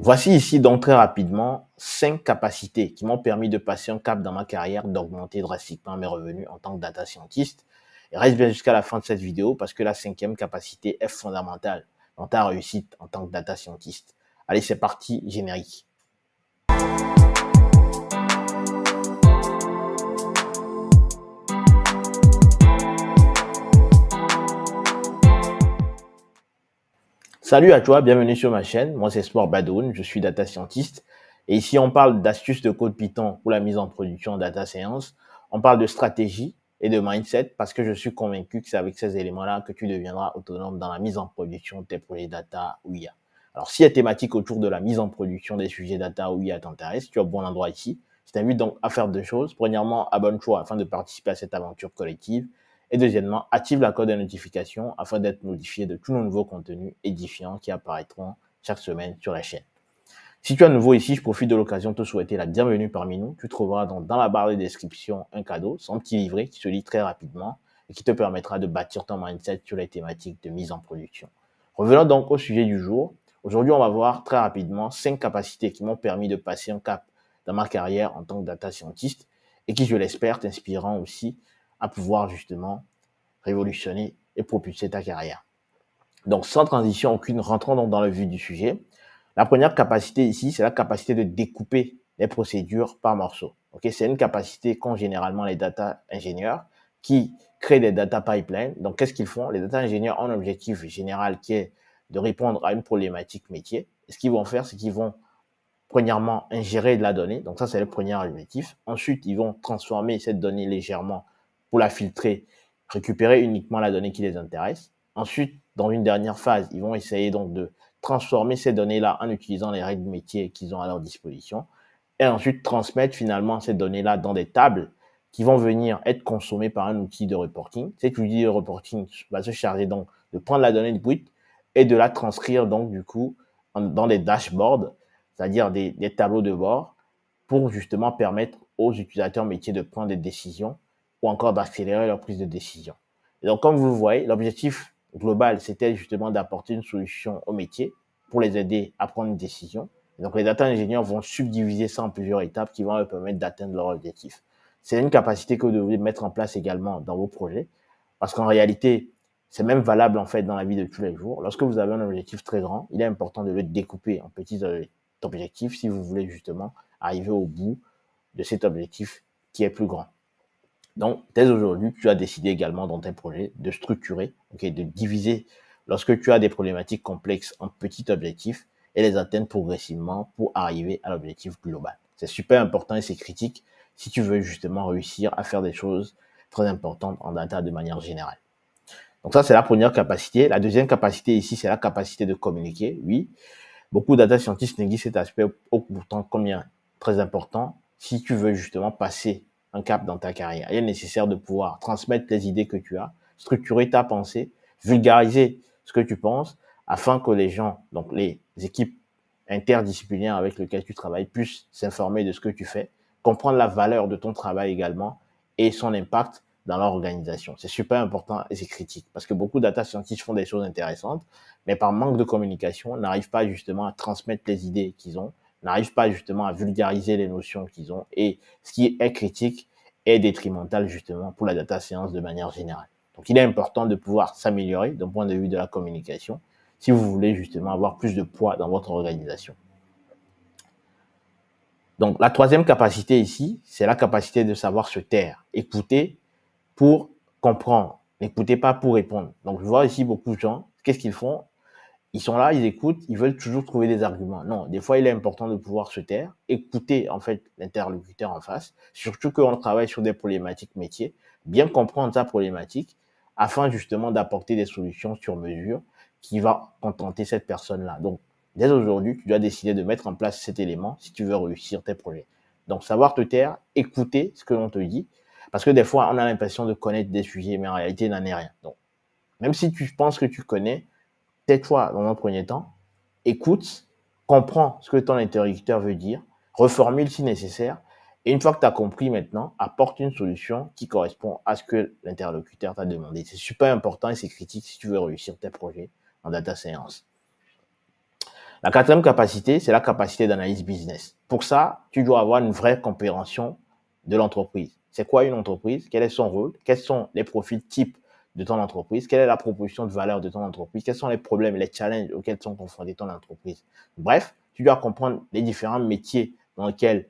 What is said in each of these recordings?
Voici ici donc très rapidement 5 capacités qui m'ont permis de passer un cap dans ma carrière, d'augmenter drastiquement mes revenus en tant que data scientist. Et reste bien jusqu'à la fin de cette vidéo parce que la 5e capacité est fondamentale dans ta réussite en tant que data scientist. Allez, c'est parti, générique. Salut à toi, bienvenue sur ma chaîne. Moi, c'est Sport Badoun, je suis data scientist. Et ici, on parle d'astuces de code Python pour la mise en production en data science. On parle de stratégie et de mindset parce que je suis convaincu que c'est avec ces éléments-là que tu deviendras autonome dans la mise en production de tes projets data ou IA. Alors, si les thématiques autour de la mise en production des sujets data ou IA t'intéressent, tu es au bon endroit ici. Je t'invite donc à faire deux choses. Premièrement, abonne-toi afin de participer à cette aventure collective. Et deuxièmement, active la cloche de notification afin d'être notifié de tous nos nouveaux contenus édifiants qui apparaîtront chaque semaine sur la chaîne. Si tu es nouveau ici, je profite de l'occasion de te souhaiter la bienvenue parmi nous. Tu trouveras donc dans la barre de description un cadeau, son petit livret qui se lit très rapidement et qui te permettra de bâtir ton mindset sur les thématiques de mise en production. Revenons donc au sujet du jour. Aujourd'hui, on va voir très rapidement 5 capacités qui m'ont permis de passer un cap dans ma carrière en tant que data scientist et qui, je l'espère, t'inspireront aussi à pouvoir justement révolutionner et propulser ta carrière. Donc, sans transition aucune, rentrons donc dans le vif du sujet. La première capacité ici, c'est la capacité de découper les procédures par morceaux. Okay, c'est une capacité qu'ont généralement les data ingénieurs qui créent des data pipelines. Donc, qu'est-ce qu'ils font? Les data ingénieurs ont un objectif général qui est de répondre à une problématique métier. Et ce qu'ils vont faire, c'est qu'ils vont premièrement ingérer de la donnée. Donc, ça, c'est le premier objectif. Ensuite, ils vont transformer cette donnée légèrement pour la filtrer, récupérer uniquement la donnée qui les intéresse. Ensuite, dans une dernière phase, ils vont essayer donc de transformer ces données-là en utilisant les règles métiers qu'ils ont à leur disposition. Et ensuite, transmettre finalement ces données-là dans des tables qui vont venir être consommées par un outil de reporting. Cet outil de reporting va se charger donc de prendre la donnée de brute et de la transcrire donc du coup dans des dashboards, c'est-à-dire des tableaux de bord pour justement permettre aux utilisateurs métiers de prendre des décisions ou encore d'accélérer leur prise de décision. Et donc, comme vous le voyez, l'objectif global, c'était justement d'apporter une solution aux métiers pour les aider à prendre une décision. Et donc, les data ingénieurs vont subdiviser ça en plusieurs étapes qui vont leur permettre d'atteindre leur objectif. C'est une capacité que vous devez mettre en place également dans vos projets parce qu'en réalité, c'est même valable en fait dans la vie de tous les jours. Lorsque vous avez un objectif très grand, il est important de le découper en petits objectifs si vous voulez justement arriver au bout de cet objectif qui est plus grand. Donc, dès aujourd'hui, tu as décidé également dans tes projets de structurer, de diviser lorsque tu as des problématiques complexes en petits objectifs et les atteindre progressivement pour arriver à l'objectif global. C'est super important et c'est critique si tu veux justement réussir à faire des choses très importantes en data de manière générale. Donc ça, c'est la première capacité. La deuxième capacité ici, c'est la capacité de communiquer. Oui, beaucoup de data scientists négligent cet aspect pourtant combien très important si tu veux justement passer un cap dans ta carrière. Il est nécessaire de pouvoir transmettre les idées que tu as, structurer ta pensée, vulgariser ce que tu penses afin que les gens, donc les équipes interdisciplinaires avec lesquelles tu travailles, puissent s'informer de ce que tu fais, comprendre la valeur de ton travail également et son impact dans leur organisation. C'est super important et c'est critique parce que beaucoup de data scientists font des choses intéressantes, mais par manque de communication, n'arrivent pas justement à transmettre les idées qu'ils ont, n'arrivent pas justement à vulgariser les notions qu'ils ont et ce qui est critique est détrimental justement pour la data science de manière générale. Donc il est important de pouvoir s'améliorer d'un point de vue de la communication si vous voulez justement avoir plus de poids dans votre organisation. Donc la troisième capacité ici, c'est la capacité de savoir se taire, écouter pour comprendre, n'écoutez pas pour répondre. Donc je vois ici beaucoup de gens, qu'est-ce qu'ils font? Ils sont là, ils écoutent, ils veulent toujours trouver des arguments. Non, des fois, il est important de pouvoir se taire, écouter en fait l'interlocuteur en face, surtout qu'on travaille sur des problématiques métiers, bien comprendre sa problématique afin justement d'apporter des solutions sur mesure qui va contenter cette personne-là. Donc, dès aujourd'hui, tu dois décider de mettre en place cet élément si tu veux réussir tes projets. Donc, savoir te taire, écouter ce que l'on te dit, parce que des fois, on a l'impression de connaître des sujets, mais en réalité, il n'en est rien. Donc, même si tu penses que tu connais, tais-toi dans un premier temps, écoute, comprends ce que ton interlocuteur veut dire, reformule si nécessaire, et une fois que tu as compris maintenant, apporte une solution qui correspond à ce que l'interlocuteur t'a demandé. C'est super important et c'est critique si tu veux réussir tes projets en data science. La quatrième capacité, c'est la capacité d'analyse business. Pour ça, tu dois avoir une vraie compréhension de l'entreprise. C'est quoi une entreprise? Quel est son rôle? Quels sont les profils types de ton entreprise? Quelle est la proposition de valeur de ton entreprise? Quels sont les problèmes, les challenges auxquels sont confrontés ton entreprise? Bref, tu dois comprendre les différents métiers dans lesquels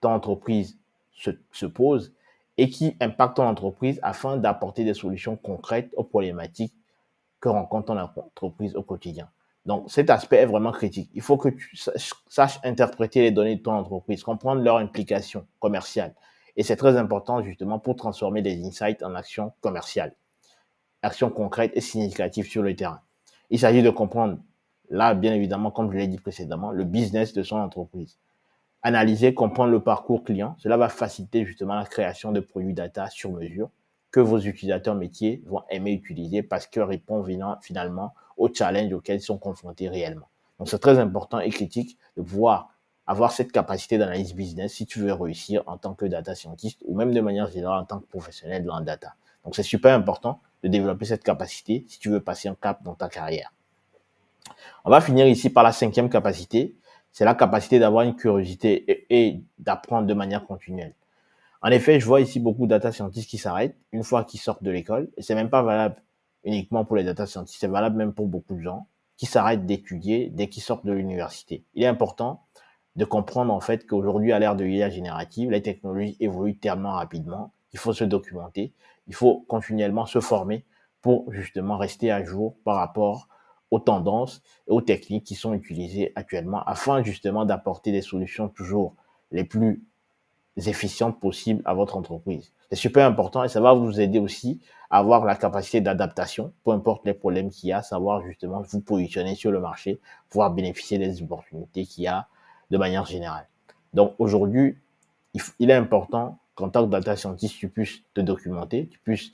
ton entreprise se pose et qui impactent ton entreprise afin d'apporter des solutions concrètes aux problématiques que rencontre ton entreprise au quotidien. Donc, cet aspect est vraiment critique. Il faut que tu saches interpréter les données de ton entreprise, comprendre leur implication commerciale. Et c'est très important justement pour transformer des insights en actions commerciales, actions concrètes et significatives sur le terrain. Il s'agit de comprendre, là, bien évidemment, comme je l'ai dit précédemment, le business de son entreprise. Analyser, comprendre le parcours client, cela va faciliter justement la création de produits data sur mesure que vos utilisateurs métiers vont aimer utiliser parce qu'ils répondent finalement aux challenges auxquels ils sont confrontés réellement. Donc, c'est très important et critique de pouvoir avoir cette capacité d'analyse business si tu veux réussir en tant que data scientist ou même de manière générale en tant que professionnel dans la data. Donc, c'est super important de développer cette capacité si tu veux passer un cap dans ta carrière. On va finir ici par la cinquième capacité, c'est la capacité d'avoir une curiosité et d'apprendre de manière continuelle. En effet, je vois ici beaucoup de data scientists qui s'arrêtent une fois qu'ils sortent de l'école, et c'est même pas valable uniquement pour les data scientists, c'est valable même pour beaucoup de gens qui s'arrêtent d'étudier dès qu'ils sortent de l'université. Il est important de comprendre en fait qu'aujourd'hui, à l'ère de l'IA générative, les technologies évoluent tellement rapidement qu'il faut se documenter, il faut continuellement se former pour justement rester à jour par rapport aux tendances et aux techniques qui sont utilisées actuellement afin justement d'apporter des solutions toujours les plus efficientes possibles à votre entreprise. C'est super important et ça va vous aider aussi à avoir la capacité d'adaptation, peu importe les problèmes qu'il y a, savoir justement vous positionner sur le marché, pouvoir bénéficier des opportunités qu'il y a de manière générale. Donc aujourd'hui, il est important qu'en tant que data scientist, tu puisses te documenter, tu puisses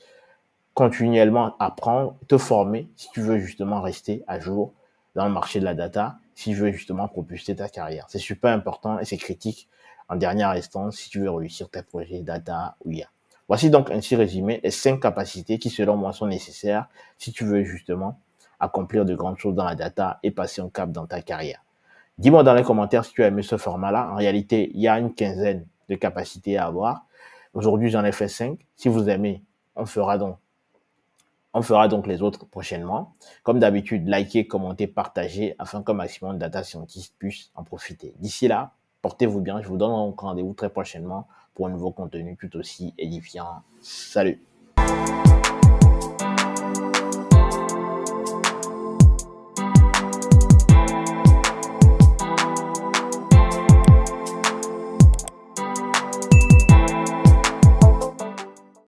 continuellement apprendre, te former si tu veux justement rester à jour dans le marché de la data, si tu veux justement propulser ta carrière. C'est super important et c'est critique en dernière instance si tu veux réussir tes projets data ou IA. Voici donc ainsi résumé les 5 capacités qui selon moi sont nécessaires si tu veux justement accomplir de grandes choses dans la data et passer un cap dans ta carrière. Dis-moi dans les commentaires si tu as aimé ce format-là. En réalité, il y a une quinzaine de capacités à avoir. Aujourd'hui, j'en ai fait 5. Si vous aimez, on fera donc les autres prochainement. Comme d'habitude, likez, commentez, partagez afin qu'un maximum de data scientists puissent en profiter. D'ici là, portez-vous bien. Je vous donne rendez-vous très prochainement pour un nouveau contenu tout aussi édifiant. Salut!